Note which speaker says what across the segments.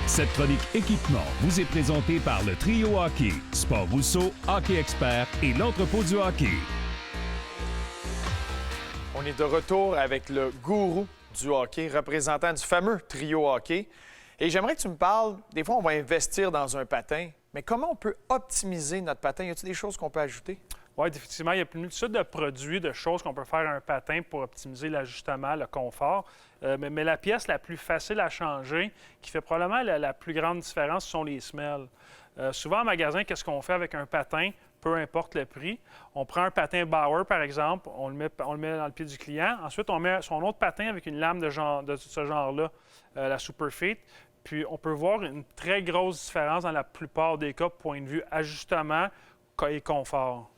Speaker 1: Cette chronique équipement vous est présentée par le Trio Hockey, Sport Rousseau, Hockey Expert et l'entrepôt du hockey.
Speaker 2: On est de retour avec le gourou du hockey, représentant du fameux Trio Hockey. Et j'aimerais que tu me parles, des fois on va investir dans un patin, mais comment on peut optimiser notre patin? Y a-t-il des choses qu'on peut ajouter?
Speaker 3: Oui, effectivement, il y a une multitude de produits, de choses qu'on peut faire à un patin pour optimiser l'ajustement, le confort. Mais la pièce la plus facile à changer, qui fait probablement la plus grande différence, ce sont les semelles. Souvent en magasin, qu'est-ce qu'on fait avec un patin? Peu importe le prix. On prend un patin Bauer, par exemple, on le met dans le pied du client. Ensuite, on met son autre patin avec une lame de ce genre-là, la Superfeet. Puis, on peut voir une très grosse différence dans la plupart des cas, point de vue ajustement et confort.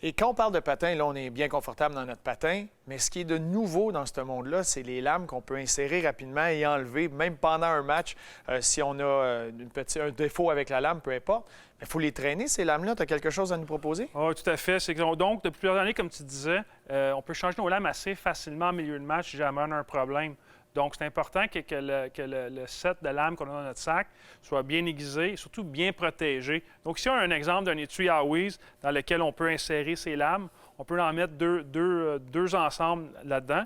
Speaker 2: Et quand on parle de patin, là, on est bien confortable dans notre patin, mais ce qui est de nouveau dans ce monde-là, c'est les lames qu'on peut insérer rapidement et enlever, même pendant un match, si on a un défaut avec la lame, peu importe. Il faut les traîner, ces lames-là. Tu as quelque chose à nous proposer?
Speaker 3: Oui, tout à fait. Donc, depuis plusieurs années, comme tu disais, on peut changer nos lames assez facilement en milieu de match si jamais on a un problème. Donc, c'est important que le set de lames qu'on a dans notre sac soit bien aiguisé et surtout bien protégé. Donc, ici, on a un exemple d'un étui Howies dans lequel on peut insérer ces lames. On peut en mettre deux ensemble là-dedans.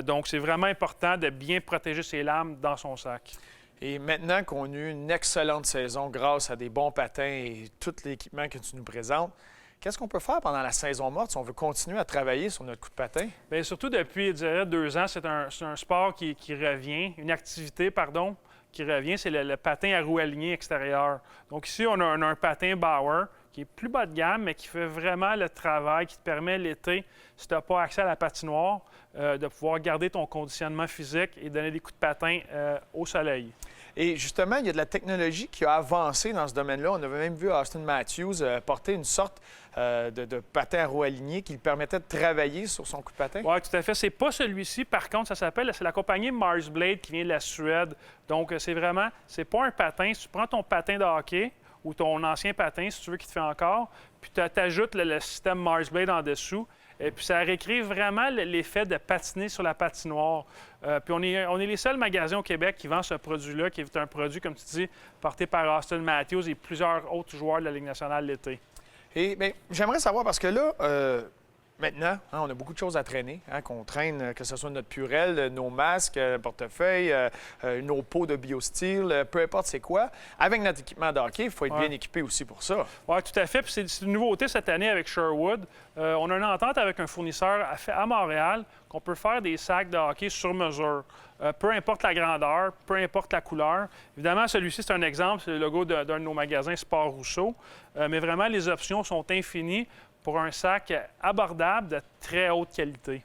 Speaker 3: Donc, c'est vraiment important de bien protéger ces lames dans son sac.
Speaker 2: Et maintenant qu'on a eu une excellente saison grâce à des bons patins et tout l'équipement que tu nous présentes, qu'est-ce qu'on peut faire pendant la saison morte si on veut continuer à travailler sur notre coup de patin?
Speaker 3: Bien, surtout depuis, je dirais, 2 ans, c'est un sport qui revient, une activité, pardon, qui revient, c'est le patin à roues alignées extérieur. Donc ici, on a un patin Bauer qui est plus bas de gamme, mais qui fait vraiment le travail, qui te permet l'été, si tu n'as pas accès à la patinoire, de pouvoir garder ton conditionnement physique et donner des coups de patin au soleil.
Speaker 2: Et justement, il y a de la technologie qui a avancé dans ce domaine-là. On avait même vu Austin Matthews porter une sorte de patin à roues alignées qui lui permettait de travailler sur son coup de patin.
Speaker 3: Oui, tout à fait. C'est pas celui-ci. Par contre, c'est la compagnie Mars Blade qui vient de la Suède. Donc, c'est pas un patin. Si tu prends ton patin de hockey ou ton ancien patin, si tu veux, qui te fait encore, puis tu ajoutes le système Mars Blade en dessous, et puis ça récrée vraiment l'effet de patiner sur la patinoire. Puis on est les seuls magasins au Québec qui vendent ce produit-là, qui est un produit, comme tu dis, porté par Austin Matthews et plusieurs autres joueurs de la Ligue nationale l'été.
Speaker 2: Et bien, j'aimerais savoir, parce que là, maintenant, on a beaucoup de choses à traîner, qu'on traîne, que ce soit notre purelle, nos masques, portefeuille, nos pots de biostyle, peu importe c'est quoi. Avec notre équipement de hockey, il faut être bien équipé aussi pour ça.
Speaker 3: Oui, tout à fait. Puis c'est une nouveauté cette année avec Sherwood. On a une entente avec un fournisseur à Montréal qu'on peut faire des sacs de hockey sur mesure. Peu importe la grandeur, peu importe la couleur. Évidemment, celui-ci, c'est un exemple, c'est le logo d'un de nos magasins Sport Rousseau. Mais vraiment, les options sont infinies pour un sac abordable de très haute qualité.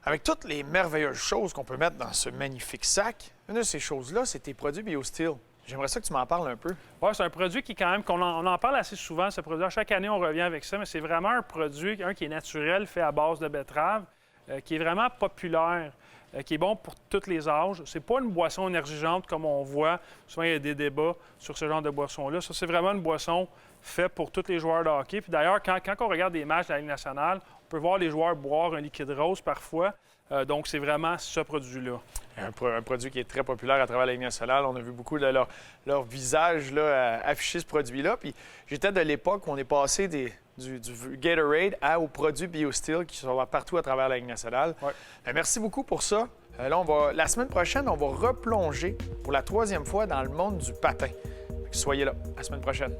Speaker 2: Avec toutes les merveilleuses choses qu'on peut mettre dans ce magnifique sac, une de ces choses-là, c'est tes produits BioSteel. J'aimerais ça que tu m'en parles un peu. Oui,
Speaker 3: c'est un produit qui, quand même, on en parle assez souvent, ce produit. Chaque année, on revient avec ça, mais c'est vraiment un produit, qui est naturel, fait à base de betterave, qui est vraiment populaire, qui est bon pour tous les âges. C'est pas une boisson énergisante comme on voit. Souvent, il y a des débats sur ce genre de boisson-là. Ça, c'est vraiment une boisson faite pour tous les joueurs de hockey. Puis d'ailleurs, quand on regarde des matchs de la Ligue nationale, on peut voir les joueurs boire un liquide rose parfois. Donc, c'est vraiment ce produit-là.
Speaker 2: Un produit qui est très populaire à travers la Ligue nationale. On a vu beaucoup de leur visage là, afficher ce produit-là. Puis j'étais de l'époque où on est passé du Gatorade aux produits BioSteel qui sont partout à travers la Ligue nationale.
Speaker 3: Ouais.
Speaker 2: Merci beaucoup pour ça. Là, la semaine prochaine, on va replonger pour la 3e fois dans le monde du patin. Soyez là, la semaine prochaine.